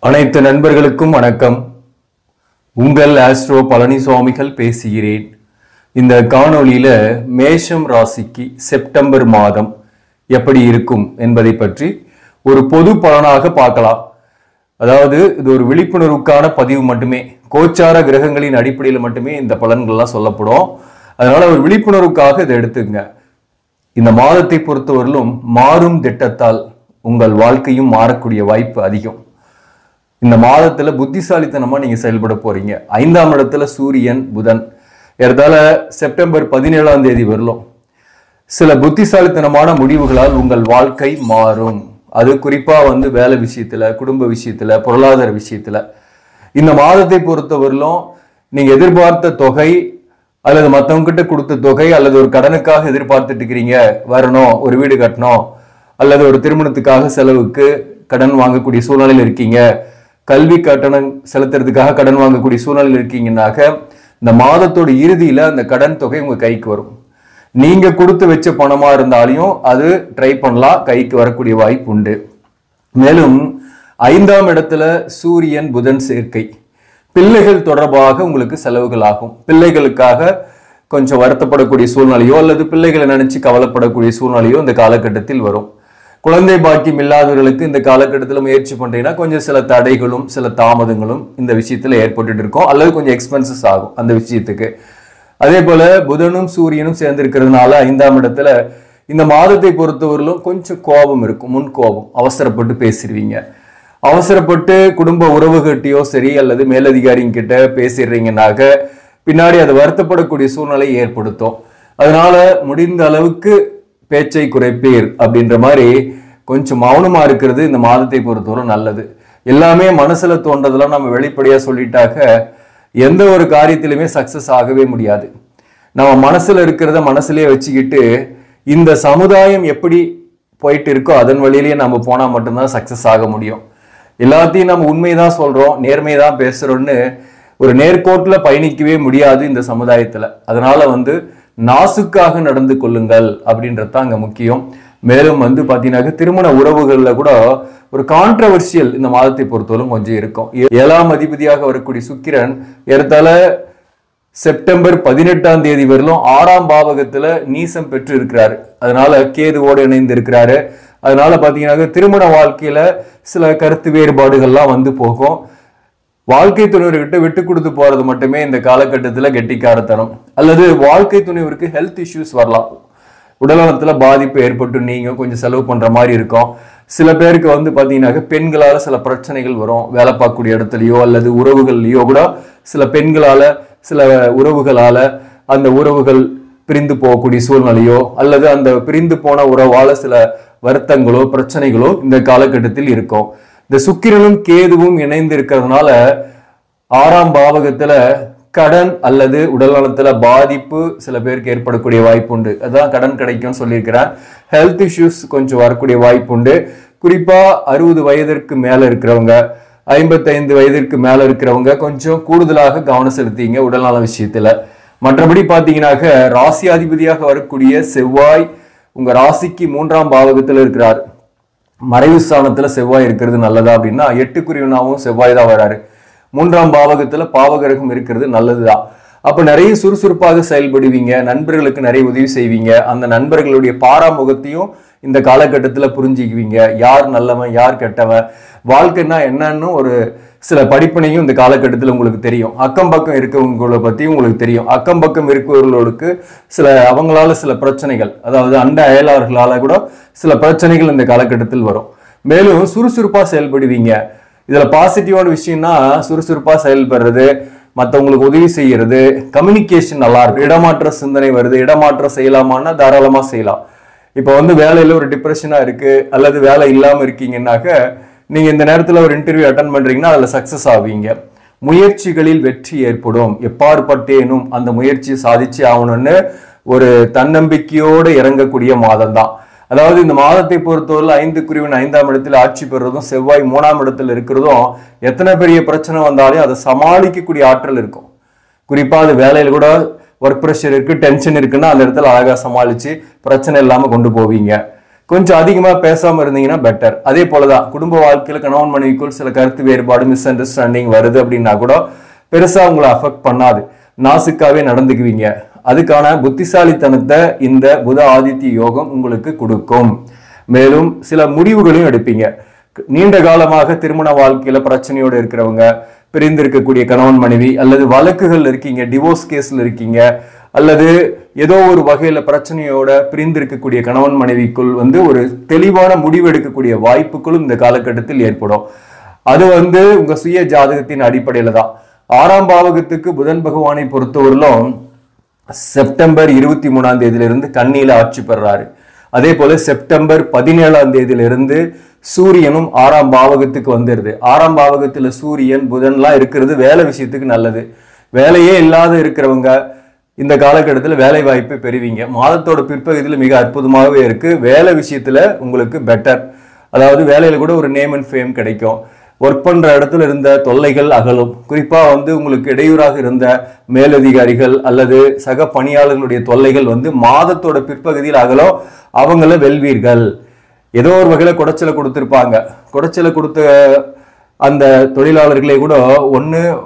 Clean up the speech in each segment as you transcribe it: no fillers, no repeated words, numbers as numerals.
அனைத்து நண்பர்களுக்கும் வணக்கம். உங்கள் ஆஸ்ட்ரோ பழனிசாமிகள் பேசுகிறேன். இந்த காணொளியில மேஷம் ராசிக்கு செப்டம்பர் மாதம் எப்படி இருக்கும் என்பதை பற்றி ஒரு பொது பலனாக பார்க்கலாம். அதாவது இது ஒரு விழிப்புணர்வுக்கான பதிவு மட்டுமே, கோச்சார கிரகங்களின் அடிப்படையில் மட்டுமே இந்த பலன்கள்லாம் சொல்லப்படும். அதனால ஒரு விழிப்புணர்வுக்காக இதை எடுத்துங்க. இந்த மாதத்தை பொறுத்தவரையிலும் மாறும் திட்டத்தால் உங்கள் வாழ்க்கையும் மாறக்கூடிய வாய்ப்பு அதிகம். இந்த மாதத்துல புத்திசாலித்தனமா நீங்க செயல்பட போறீங்க. 5ஆம் இடத்துல சூரியன் புதன் ஏறதால செப்டம்பர் 17ஆம் தேதி வரலும் சில புத்திசாலித்தனமான முடிவுகளால் உங்கள் வாழ்க்கை மாறும். அது குறிப்பா வேலை விஷயத்துல, குடும்ப விஷயத்துல, பொருளாதார விஷயத்துல இந்த மாதத்தை பொறுத்தவரையிலும் நீங்க எதிர்பார்த்த தொகை அல்லது மற்றவங்க கிட்ட கொடுத்த தொகை அல்லது ஒரு கடனுக்காக எதிர்பார்த்துட்டு இருக்கிறீங்க, வரணும், ஒரு வீடு கட்டணும் அல்லது ஒரு திருமணத்துக்காக செலவுக்கு கடன் வாங்கக்கூடிய சூழ்நிலையில் இருக்கீங்க, கல்வி கட்டணம் செலுத்துறதுக்காக கடன் வாங்கக்கூடிய சூழ்நிலையில் இருக்கீங்கன்னாக்க இந்த மாதத்தோட இறுதியில அந்த கடன் தொகை உங்க கைக்கு வரும். நீங்க கொடுத்து வச்ச பணமா இருந்தாலையும் அது ட்ரை பண்ணலாம், கைக்கு வரக்கூடிய வாய்ப்பு உண்டு. மேலும் 5ஆம் இடத்துல சூரியன் புதன் சேர்க்கை பிள்ளைகள் தொடர்பாக உங்களுக்கு செலவுகள் ஆகும். பிள்ளைகளுக்காக கொஞ்சம் வருத்தப்படக்கூடிய சூழ்நிலையோ அல்லது பிள்ளைகளை நினைச்சு கவலைப்படக்கூடிய சூழ்நிலையோ இந்த காலகட்டத்தில் வரும். குழந்தை பாக்கியம் இல்லாதவர்களுக்கு இந்த காலகட்டத்தில் முயற்சி பண்றீங்கன்னா கொஞ்சம் சில தடைகளும் சில தாமதங்களும் இந்த விஷயத்துல ஏற்பட்டு இருக்கும், அல்லது கொஞ்சம் எக்ஸ்பென்சஸ் ஆகும் அந்த விஷயத்துக்கு. அதே போல புதனும் சூரியனும் சேர்ந்து இருக்கிறதுனால 5ஆம் இடத்துல இந்த மாதத்தை பொறுத்தவரையிலும் கொஞ்சம் கோபம் இருக்கும், முன் கோபம், அவசரப்பட்டு பேசிடுவீங்க. அவசரப்பட்டு குடும்ப உறவுகிட்டயோ சரி அல்லது மேலதிகாரிங்க கிட்ட பேசிடுறீங்கன்னாக்க பின்னாடி அது வருத்தப்படக்கூடிய சூழ்நிலை ஏற்படுத்தும். அதனால முடிந்த அளவுக்கு பேச்சை குறைப்பீர் அப்படின்ற மாதிரி கொஞ்சம் மௌனமா இருக்கிறது இந்த மாதத்தை பொறுத்தவரை நல்லது. எல்லாமே மனசுல தோன்றதெல்லாம் நம்ம வெளிப்படையா சொல்லிட்டாக்க எந்த ஒரு காரியத்திலுமே சக்சஸ் ஆகவே முடியாது. நம்ம மனசுல இருக்கிறத மனசுலயே வச்சுக்கிட்டு இந்த சமுதாயம் எப்படி போயிட்டு இருக்கோ அதன் வழியிலேயே நம்ம போனா மட்டும்தான் சக்சஸ் ஆக முடியும். எல்லாத்தையும் நம்ம உண்மைதான் சொல்றோம், நேர்மைதான் பேசுறோம்னு ஒரு நேர்கோட்டுல பயணிக்கவே முடியாது இந்த சமுதாயத்துல. அதனால நாசுக்காக நடந்து கொள்ளுங்கள் அப்படின்றதான் அங்க முக்கியம். மேலும் பாத்தீங்கன்னா திருமண உறவுகள்ல கூட ஒரு கான்ட்ரவர்சியல் இந்த மாதத்தை பொறுத்தவரைக்கும் கொஞ்சம் இருக்கும். 7ஆம் அதிபதியாக வரக்கூடிய சுக்கிரன் ஏறத்தாழ செப்டம்பர் 18ஆம் தேதி வரலும் 6ஆம் பாவகத்துல நீசம் பெற்று இருக்கிறாரு. அதனால கேதுவோடு இணைந்து இருக்கிறாரு. அதனால பாத்தீங்கன்னா திருமண வாழ்க்கையில சில கருத்து வேறுபாடுகள்லாம் போகும். வாழ்க்கை துணைவர்கிட்ட விட்டு கொடுத்து போறது மட்டுமே இந்த காலகட்டத்தில் கெட்டிக்காரத்தனம். அல்லது வாழ்க்கை துணைவருக்கு ஹெல்த் இஷ்யூஸ் வரலாம், உடல்நலத்துல பாதிப்பு ஏற்பட்டு நீங்க கொஞ்சம் செலவு பண்ற மாதிரி இருக்கும். சில பேருக்கு பாத்தீங்கன்னா பெண்களால சில பிரச்சனைகள் வரும். வேலை பார்க்கக்கூடிய இடத்துலயோ அல்லது உறவுகள்லயோ கூட சில பெண்களால சில உறவுகளால அந்த உறவுகள் பிரிந்து போகக்கூடிய சூழ்நிலையோ அல்லது அந்த பிரிந்து போன உறவால சில வருத்தங்களோ பிரச்சனைகளோ இந்த காலகட்டத்தில் இருக்கும். இந்த சுக்கிரனும் கேதுவும் இணைந்து இருக்கிறதுனால 6ஆம் பாவகத்துல கடன் அல்லது உடல்நலத்துல பாதிப்பு சில பேருக்கு ஏற்படக்கூடிய வாய்ப்பு உண்டு. அதான் கடன் கிடைக்கும் சொல்லியிருக்கிறேன். ஹெல்த் இஷ்யூஸ் கொஞ்சம் வரக்கூடிய வாய்ப்பு உண்டு. குறிப்பா 60 வயதிற்கு மேல இருக்கிறவங்க, 55 வயதிற்கு மேல இருக்கிறவங்க கொஞ்சம் கூடுதலாக கவனம் செலுத்திங்க உடல்நல விஷயத்துல. மற்றபடி பாத்தீங்கன்னாக்க ராசியாதிபதியாக வரக்கூடிய செவ்வாய் உங்க ராசிக்கு 3ஆம் பாவகத்துல இருக்கிறார். மறைவு ஸ்தானத்துல செவ்வாய் இருக்கிறது நல்லதா அப்படின்னா 8 செவ்வாய் தான் வராரு. 3ஆம் பாவகத்துல பாவகிரகம் இருக்கிறது நல்லதுதான். அப்ப நிறைய சுறுசுறுப்பாக செயல்படுவீங்க, நண்பர்களுக்கு நிறைய உதவி செய்வீங்க. அந்த நண்பர்களுடைய பாராமுகத்தையும் இந்த காலகட்டத்துல புரிஞ்சுக்குவீங்க. யார் நல்லவன் யார் கெட்டவன், வாழ்க்கைன்னா என்னன்னு ஒரு சில படிப்பினையும் இந்த காலகட்டத்தில் உங்களுக்கு தெரியும். அக்கம் பக்கம் இருக்கவங்களை பத்தி உங்களுக்கு தெரியும். அக்கம் பக்கம் இருக்கிறவர்களுக்கு அவங்களால சில பிரச்சனைகள், அதாவது அண்ட அயலாளர்களால கூட சில பிரச்சனைகள் இந்த காலகட்டத்தில் வரும். மேலும் சுறுசுறுப்பா செயல்படுவீங்க. இதுல பாசிட்டிவான விஷயம்னா சுறுசுறுப்பா செயல்படுறது, மற்றவங்களுக்கு உதவி செய்யறது, கம்யூனிகேஷன் நல்லா இருக்கு. இடமாற்ற சிந்தனை வருது, இடமாற்றம் செய்யலாமான்னா தாராளமா செய்யலாம். இப்ப வேலையில ஒரு டிப்ரெஷனா இருக்கு அல்லது வேலை இல்லாம இருக்கீங்கன்னாக்க நீங்க இந்த நேரத்துல ஒரு இன்டர்வியூ அட்டன் பண்றீங்கன்னா அதுல சக்சஸ் ஆவீங்க. முயற்சிகளில் வெற்றி ஏற்படும். எப்பாற்பட்டேனும் அந்த முயற்சியை சாதிச்சு ஆகணும்னு ஒரு தன்னம்பிக்கையோடு இறங்கக்கூடிய மாதம் தான். அதாவது இந்த மாதத்தை பொறுத்தவரை 5ஆம் இடத்துல ஆட்சி பெறுறதும் செவ்வாய் 3ஆம் இடத்துல இருக்கிறதும் எத்தனை பெரிய பிரச்சனை வந்தாலும் அதை சமாளிக்கக்கூடிய ஆற்றல் இருக்கும். குறிப்பா அது வேலையில கூட ஒர்க் ப்ரெஷர் இருக்கு, டென்ஷன் இருக்குன்னா அந்த இடத்துல அழகா சமாளிச்சு பிரச்சனை இல்லாம கொண்டு போவீங்க. கொஞ்சம் அதிகமா பேசாம இருந்தீங்கன்னா பெட்டர். அதே போலதான் குடும்ப வாழ்க்கையில கணவன் மனைவிக்குள் சில கருத்து வேறுபாடு, மிஸ் அண்டர்ஸ்டாண்டிங் வருது அப்படின்னா கூட பெருசா உங்களை அஃபெக்ட் பண்ணாது. நாசுக்காவே நடந்துக்குவீங்க. அதுக்கான புத்திசாலித்தனத்தை இந்த புத ஆதித்ய யோகம் உங்களுக்கு கொடுக்கும். மேலும் சில முடிவுகளையும் எடுப்பீங்க. நீண்ட காலமாக திருமண வாழ்க்கையில பிரச்சனையோடு இருக்கிறவங்க, பிரிந்திருக்கக்கூடிய கணவன் மனைவி, அல்லது வழக்குகள் இருக்கீங்க, டிவோர்ஸ் கேஸ்ல இருக்கீங்க, அல்லது ஏதோ ஒரு வகையில பிரச்சனையோட பிரிந்திருக்கக்கூடிய கணவன் மனைவிக்குள் ஒரு தெளிவான முடிவு எடுக்கக்கூடிய வாய்ப்புகளும் இந்த காலகட்டத்தில் ஏற்படும். அது உங்க சுய ஜாதகத்தின் அடிப்படையில தான். 6ஆம் பாவகத்துக்கு புதன் பகவானை பொறுத்தவரையிலும் செப்டம்பர் 23ஆம் தேதியிலிருந்து கன்னியில ஆட்சி பெறாரு. அதே போல செப்டம்பர் 17ஆம் தேதியிலிருந்து சூரியனும் 6ஆம் பாவகத்துக்கு வந்துருது. 6ஆம் பாவகத்துல சூரியன் புதன்லாம் இருக்கிறது வேலை விஷயத்துக்கு நல்லது. வேலையே இல்லாத இருக்கிறவங்க இந்த காலகட்டத்தில் வேலை வாய்ப்பை பெறுவீங்க. மாதத்தோட பிற்பகுதியில் மிக அற்புதமாகவே இருக்கு. வேலை விஷயத்துல உங்களுக்கு பெட்டர். அதாவது வேலையில கூட ஒரு நேம் அண்ட் ஃபேம் கிடைக்கும். ஒர்க் பண்ற இடத்துல இருந்த தொல்லைகள் அகலும். குறிப்பா உங்களுக்கு இடையூறாக இருந்த மேலதிகாரிகள் அல்லது சக பணியாளர்களுடைய தொல்லைகள் மாதத்தோட பிற்பகுதியில் அகலும். அவங்கள வெல்வீர்கள். ஏதோ ஒரு வகையில குடைச்சலை கொடுத்திருப்பாங்க. குடைச்சலை கொடுத்த அந்த தொழிலாளர்களை கூட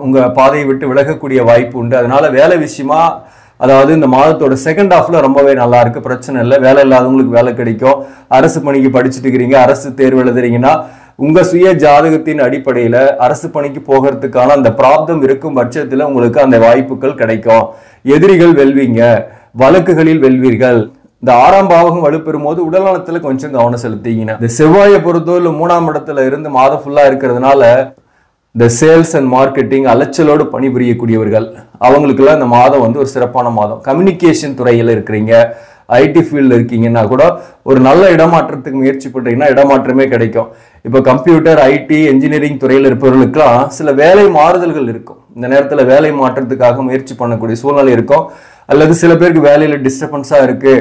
உங்க பாதையை விட்டு விலகக்கூடிய வாய்ப்பு உண்டு. அதனால வேலை விஷயமா, அதாவது இந்த மாதத்தோட செகண்ட் ஹாஃப்ல ரொம்பவே நல்லா இருக்கு. பிரச்சனை இல்லை. வேலை இல்லாதவங்களுக்கு வேலை கிடைக்கும். அரசு பணிக்கு படிச்சுட்டு இருக்கிறீங்க, அரசு தேர்வு எழுதுறீங்கன்னா உங்க சுய ஜாதகத்தின் அடிப்படையில அரசு பணிக்கு போகிறதுக்கான அந்த பிராப்தம் இருக்கும் பட்சத்துல உங்களுக்கு அந்த வாய்ப்புகள் கிடைக்கும். எதிரிகள் வெல்வீங்க, வழக்குகளில் வெல்வீர்கள். இந்த 6ஆம் பாவகம் வலுப்பெறும் போது உடல் நலத்துல கொஞ்சம் கவனம் செலுத்திங்கன்னா, இந்த செவ்வாயை பொறுத்தவரை 3ஆம் இடத்துல இருந்து மாதம் ஃபுல்லா இருக்கிறதுனால இந்த சேல்ஸ் அண்ட் மார்க்கெட்டிங் அலைச்சலோடு பணிபுரியக்கூடியவர்கள் அவங்களுக்குலாம் இந்த மாதம் ஒரு சிறப்பான மாதம். கம்யூனிகேஷன் துறையில இருக்கிறீங்க, ஐடி ஃபீல்டில் இருக்கீங்கன்னா கூட ஒரு நல்ல இடமாற்றத்துக்கு முயற்சி பண்றீங்கன்னா இடமாற்றமே கிடைக்கும். இப்போ கம்ப்யூட்டர், ஐடி, என்ஜினியரிங் துறையில் இருப்பவர்களுக்கெல்லாம் சில வேலை மாறுதல்கள் இருக்கும். இந்த நேரத்தில் வேலை மாற்றத்துக்காக முயற்சி பண்ணக்கூடிய சூழ்நிலை இருக்கும். அல்லது சில பேருக்கு வேலையில டிஸ்டர்பன்ஸா இருக்கு,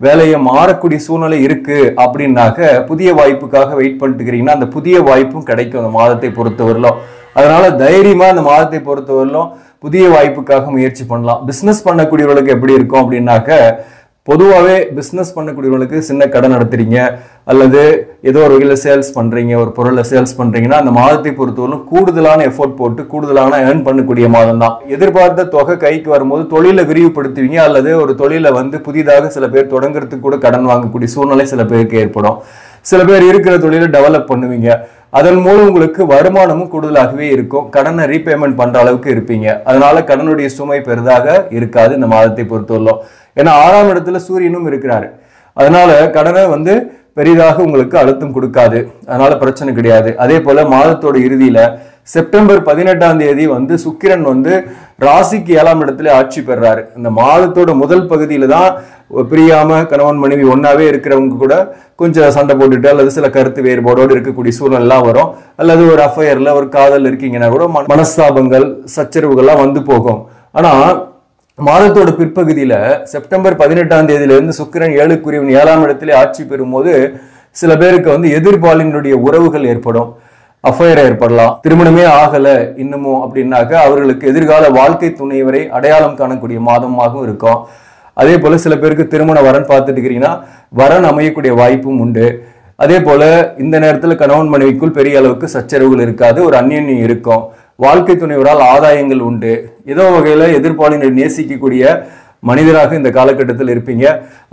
வேலையை மாறக்கூடிய சூழ்நிலை இருக்கு அப்படின்னாக்க புதிய வாய்ப்புக்காக வெயிட் பண்ணிட்டுக்கிறீங்கன்னா அந்த புதிய வாய்ப்பும் கிடைக்கும் அந்த மாதத்தை பொறுத்தவரையிலும். அதனால தைரியமா அந்த மாதத்தை பொறுத்தவரையிலும் புதிய வாய்ப்புக்காக முயற்சி பண்ணலாம். பிசினஸ் பண்ணக்கூடியவர்களுக்கு எப்படி இருக்கும் அப்படின்னாக்க, பொதுவாகவே பிஸ்னஸ் பண்ணக்கூடியவங்களுக்கு சின்ன கடன் நடத்துறீங்க அல்லது ஏதோ ஒரு வகையில் சேல்ஸ் பண்ணுறீங்க, ஒரு பொருளை சேல்ஸ் பண்ணுறீங்கன்னா அந்த மாதத்தை பொறுத்தவரைக்கும் கூடுதலான எஃபோர்ட் போட்டு கூடுதலான ஏர்ன் பண்ணக்கூடிய மாதம் தான். எதிர்பார்த்த தொகை கைக்கு வரும்போது தொழிலை விரிவுபடுத்துவீங்க அல்லது ஒரு தொழிலை புதிதாக சில பேர் தொடங்குறதுக்கு கூட கடன் வாங்கக்கூடிய சூழ்நிலை சில பேருக்கு ஏற்படும். சில பேர் இருக்கிற தொழிலை டெவலப் பண்ணுவீங்க. அதன் மூலம் உங்களுக்கு வருமானமும் கூடுதலாகவே இருக்கும். கடனை ரீபேமெண்ட் பண்ற அளவுக்கு இருப்பீங்க. அதனால கடனுடைய சுமை பெரிதாக இருக்காது இந்த மாதத்தை பொறுத்தவரையிலும். ஏன்னா 6ஆம் இடத்துல சூரியனும் இருக்கிறாரு. அதனால கடனை பெரிதாக உங்களுக்கு அழுத்தம் கொடுக்காது. அதனால பிரச்சனை கிடையாது. அதே போல மாதத்தோட இறுதியில செப்டம்பர் 18ஆம் தேதி சுக்கிரன் ராசிக்கு 7ஆம் இடத்துல ஆட்சி பெறாரு. இந்த மாதத்தோட முதல் பகுதியில தான் பிரியாம கணவன் மனைவி ஒன்னாவே இருக்கிறவங்க கூட கொஞ்சம் சண்டை போட்டுட்டு அல்லது சில கருத்து வேறுபாடோடு இருக்கக்கூடிய சூழ்நிலாம் வரும். அல்லது ஒரு அஃபயர்ல ஒரு காதல் இருக்கீங்கன்னா கூட மனஸ்தாபங்கள், சச்சரவுகள்லாம் போகும். ஆனா மாதத்தோட பிற்பகுதியில செப்டம்பர் 18ஆம் தேதியிலிருந்து சுக்கிரன் 7க்குரியவன் 7ஆம் இடத்திலே ஆட்சி பெறும்போது சில பேருக்கு எதிர்பாலினுடைய உறவுகள் ஏற்படும். அஃபயர் ஏற்படலாம். திருமணமே ஆகல இன்னமும் அப்படின்னாக்க அவர்களுக்கு எதிர்கால வாழ்க்கை துணைவரை அடையாளம் காணக்கூடிய மாதமாகவும் இருக்கும். அதே போல சில பேருக்கு திருமண வரன் பார்த்துட்டு இருக்கிறீங்கன்னா வரன் அமையக்கூடிய வாய்ப்பும் உண்டு. அதே போல இந்த நேரத்துல கணவன் மனைவிக்குள் பெரிய அளவுக்கு சச்சரவுகள் இருக்காது, ஒரு அந்யோன்யம் இருக்கும். வாழ்க்கை துணைவரால் ஆதாயங்கள் உண்டு. ஏதோ வகையில எதிர்பாலினை நேசிக்கக்கூடிய மனிதராக இந்த காலகட்டத்தில் இருப்பீங்க.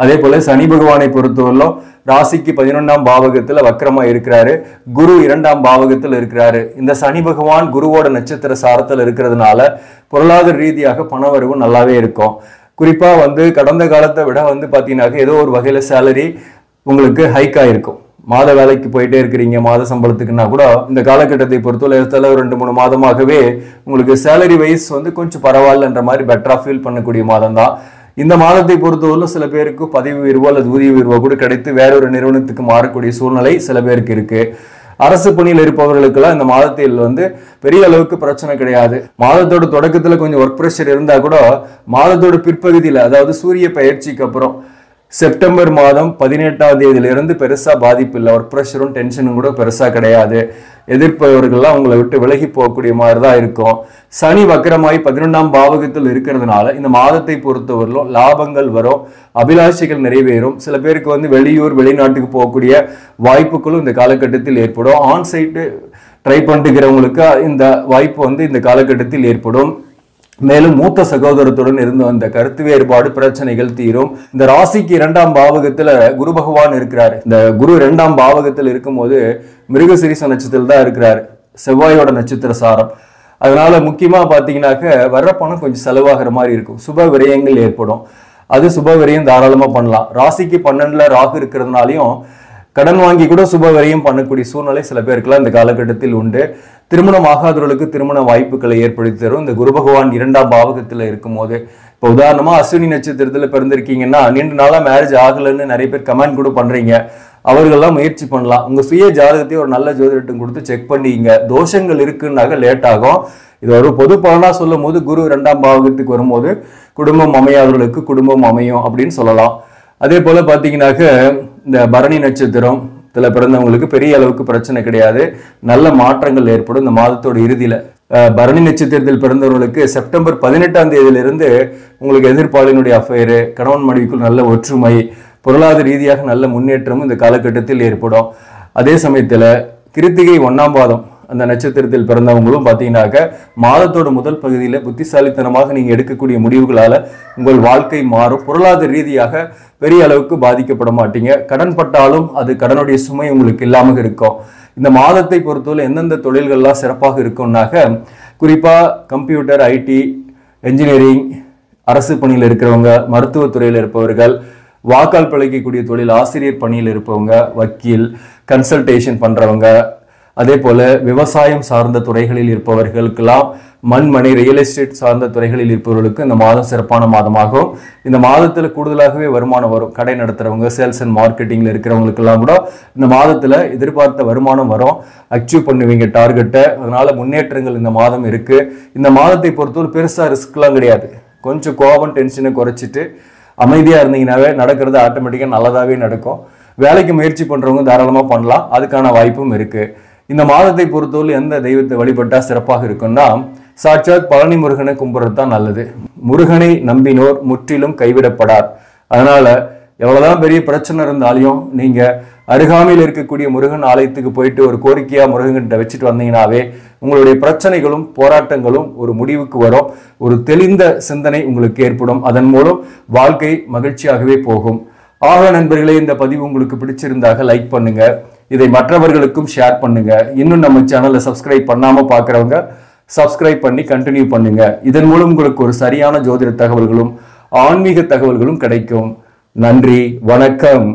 அதே போல சனி பகவானை பொறுத்தவரையிலும் ராசிக்கு 11ஆம் பாவகத்துல வக்கரமா இருக்கிறாரு. குரு 2ஆம் பாவகத்தில் இருக்கிறாரு. இந்த சனி பகவான் குருவோட நட்சத்திர சாரத்தில் இருக்கிறதுனால பொருளாதார ரீதியாக பணவரவு நல்லாவே இருக்கும். குறிப்பா கடந்த காலத்தை விட பாத்தீங்கன்னாக்க ஏதோ ஒரு வகையில சேலரி உங்களுக்கு ஹைக் ஆயிருக்கும். மாத வேலைக்கு போயிட்டே இருக்கிறீங்க, மாத சம்பளத்துக்குன்னா கூட இந்த காலகட்டத்தை பொறுத்தவரை ஒரு 2-3 மாதமாகவே உங்களுக்கு சேலரி வைஸ் கொஞ்சம் பரவாயில்லன்ற மாதிரி பெட்டரா ஃபீல் பண்ணக்கூடிய மாதம் தான். இந்த மாதத்தை பொறுத்தவரை சில பேருக்கு பதவி உயர்வோ அல்லது ஊதிய உயர்வோ கூட கிடைத்து வேறொரு நிறுவனத்துக்கு மாறக்கூடிய சூழ்நிலை சில பேருக்கு இருக்கு. அரசு பணியில் இருப்பவர்களுக்கெல்லாம் இந்த மாதத்தில் பெரிய அளவுக்கு பிரச்சனை கிடையாது. மாதத்தோட தொடக்கத்துல கொஞ்சம் ஒர்க் ப்ரெஷர் இருந்தா கூட மாதத்தோட பிற்பகுதியில, அதாவது சூரிய பயிற்சிக்கு அப்புறம் செப்டம்பர் மாதம் 18ஆம் தேதியிலிருந்து பெருசா பாதிப்பு இல்லை. ஒர்க் ப்ரெஷரும் டென்ஷனும் கூட பெருசா கிடையாது. எதிர்ப்பவர்கள்லாம் உங்களை விட்டு விலகி போகக்கூடிய மாதிரி தான் இருக்கும். சனி வக்கரமாய் 11ஆம் பாவகத்தில் இருக்கிறதுனால இந்த மாதத்தை பொறுத்தவரையிலும் லாபங்கள் வரும், அபிலாஷைகள் நிறைவேறும். சில பேருக்கு வெளியூர் வெளிநாட்டுக்கு போகக்கூடிய வாய்ப்புகளும் இந்த காலகட்டத்தில் ஏற்படும். ஆன்சைட்டு ட்ரை பண்ணிக்கிறவங்களுக்கு இந்த வாய்ப்பு இந்த காலகட்டத்தில் ஏற்படும். மேலும் மூத்த சகோதரத்துடன் இருந்து வந்த கருத்து வேறுபாடு பிரச்சனைகள் தீரும். இந்த ராசிக்கு 2ஆம் பாவகத்துல குரு பகவான் இருக்கிறாரு. இந்த குரு 2ஆம் பாவகத்தில் இருக்கும்போது மிருகசீரிஷ நட்சத்திரத்தில் தான் இருக்கிறாரு, செவ்வாயோட நட்சத்திர சாரம். அதனால முக்கியமா பாத்தீங்கன்னாக்க வர்ற பணம் கொஞ்சம் செலவாகிற மாதிரி இருக்கும். சுப விரயங்கள் ஏற்படும். அது சுப விரயம் தாராளமா பண்ணலாம். ராசிக்கு 12ல ராகு இருக்கிறதுனாலையும் கடன் வாங்கி கூட சுப விரயம் பண்ணக்கூடிய சூழ்நிலை சில பேருக்குலாம் இந்த காலகட்டத்தில் உண்டு. திருமணம் ஆகாதவர்களுக்கு திருமண வாய்ப்புகளை ஏற்படுத்தி தரும் இந்த குரு பகவான் 2ஆம் பாவகத்துல இருக்கும் போது. இப்போ உதாரணமா அஸ்வினி நட்சத்திரத்துல பிறந்திருக்கீங்கன்னா நீண்ட நாளா மேரேஜ் ஆகலன்னு நிறைய பேர் கமெண்ட் கூட பண்றீங்க. அவர்கள்லாம் முயற்சி பண்ணலாம். உங்க சுய ஜாதகத்தையும் ஒரு நல்ல ஜோதிடட்டும் கொடுத்து செக் பண்ணிங்க. தோஷங்கள் இருக்குன்னாக்க லேட் ஆகும். இது ஒரு பொது பலனா சொல்லும் போது குரு 2ஆம் பாவகத்துக்கு வரும்போது குடும்பம் அமையாதவர்களுக்கு குடும்பம் அமையும் அப்படின்னு சொல்லலாம். அதே போல பாத்தீங்கன்னாக்க இந்த பரணி நட்சத்திரத்துல பிறந்தவங்களுக்கு பெரிய அளவுக்கு பிரச்சனை கிடையாது, நல்ல மாற்றங்கள் ஏற்படும் இந்த மாதத்தோட இறுதியில. பரணி நட்சத்திரத்தில் பிறந்தவர்களுக்கு செப்டம்பர் 18ஆம் தேதியிலிருந்து உங்களுக்கு எதிர்ப்பாளினுடைய அஃபேரு, கணவன் மனைவிக்குள் நல்ல ஒற்றுமை, பொருளாதார ரீதியாக நல்ல முன்னேற்றமும் இந்த காலகட்டத்தில் ஏற்படும். அதே சமயத்துல கிருத்திகை 1ஆம் பாதம் அந்த நட்சத்திரத்தில் பிறந்தவங்களும் பார்த்தீங்கன்னாக்க மாதத்தோட முதல் பகுதியில புத்திசாலித்தனமாக நீங்க எடுக்கக்கூடிய முடிவுகளால உங்கள் வாழ்க்கை மாறும். பொருளாதார ரீதியாக பெரிய அளவுக்கு பாதிக்கப்பட மாட்டீங்க. கடன் பட்டாலும் அது கடனுடைய சுமை உங்களுக்கு இல்லாமல் இருக்கும். இந்த மாதத்தை பொறுத்தவரை எந்தெந்த தொழில்கள்லாம் சிறப்பாக இருக்கும்னாக்க குறிப்பா கம்ப்யூட்டர், ஐடி, என்ஜினியரிங், அரசு பணியில் இருக்கிறவங்க, மருத்துவத்துறையில் இருப்பவர்கள், வாக்கால் பிழைக்கக்கூடிய தொழில், ஆசிரியர் பணியில் இருப்பவங்க, வக்கீல், கன்சல்டேஷன் பண்றவங்க, அதே போல விவசாயம் சார்ந்த துறைகளில் இருப்பவர்களுக்கெல்லாம், மண்மனை ரியல் எஸ்டேட் சார்ந்த துறைகளில் இருப்பவர்களுக்கு இந்த மாதம் சிறப்பான மாதமாகும். இந்த மாதத்துல கூடுதலாகவே வருமானம் வரும். கடை நடத்துறவங்க, சேல்ஸ் அண்ட் மார்க்கெட்டிங்ல இருக்கிறவங்களுக்கெல்லாம் கூட இந்த மாதத்துல எதிர்பார்த்த வருமானம் வரும். அச்சீவ் பண்ணுவீங்க டார்கெட்டை. அதனால முன்னேற்றங்கள் இந்த மாதம் இருக்கு. இந்த மாதத்தை பொறுத்தவரை பெருசா ரிஸ்க்லாம் கிடையாது. கொஞ்சம் கோபம் டென்ஷனை குறைச்சிட்டு அமைதியா இருந்தீங்கன்னாவே நடக்கிறது ஆட்டோமேட்டிக்கா நல்லதாவே நடக்கும். வேலைக்கு முயற்சி பண்றவங்க தாராளமா பண்ணலாம், அதுக்கான வாய்ப்பும் இருக்கு. இந்த மாதத்தை பொறுத்தவரை எந்த தெய்வத்தை வழிபட்டா சிறப்பாக இருக்கும்னா சாட்சாத் பழனி முருகனை கும்பிடுறது தான் நல்லது. முருகனை நம்பினோர் முற்றிலும் கைவிடப்படார். அதனால எவ்வளவுதான் பெரிய பிரச்சனை இருந்தாலையும் நீங்க அருகாமையில் இருக்கக்கூடிய முருகன் ஆலயத்துக்கு போயிட்டு ஒரு கோரிக்கையா முருகன்கிட்ட வச்சுட்டு வந்தீங்கன்னாவே உங்களுடைய பிரச்சனைகளும் போராட்டங்களும் ஒரு முடிவுக்கு வரும். ஒரு தெளிந்த சிந்தனை உங்களுக்கு ஏற்படும். அதன் மூலம் வாழ்க்கை மகிழ்ச்சியாகவே போகும். ஆக நண்பர்களே, இந்த பதிவு உங்களுக்கு பிடிச்சிருந்தாக லைக் பண்ணுங்க, இதை மற்றவர்களுக்கும் ஷேர் பண்ணுங்க. இன்னும் நம்ம சேனலை சப்ஸ்கிரைப் பண்ணாம பாக்குறவங்க சப்ஸ்கிரைப் பண்ணி கண்டினியூ பண்ணுங்க. இதன் மூலம் உங்களுக்கு ஒரு சரியான ஜோதிட தகவல்களும் ஆன்மீக தகவல்களும் கிடைக்கும். நன்றி, வணக்கம்.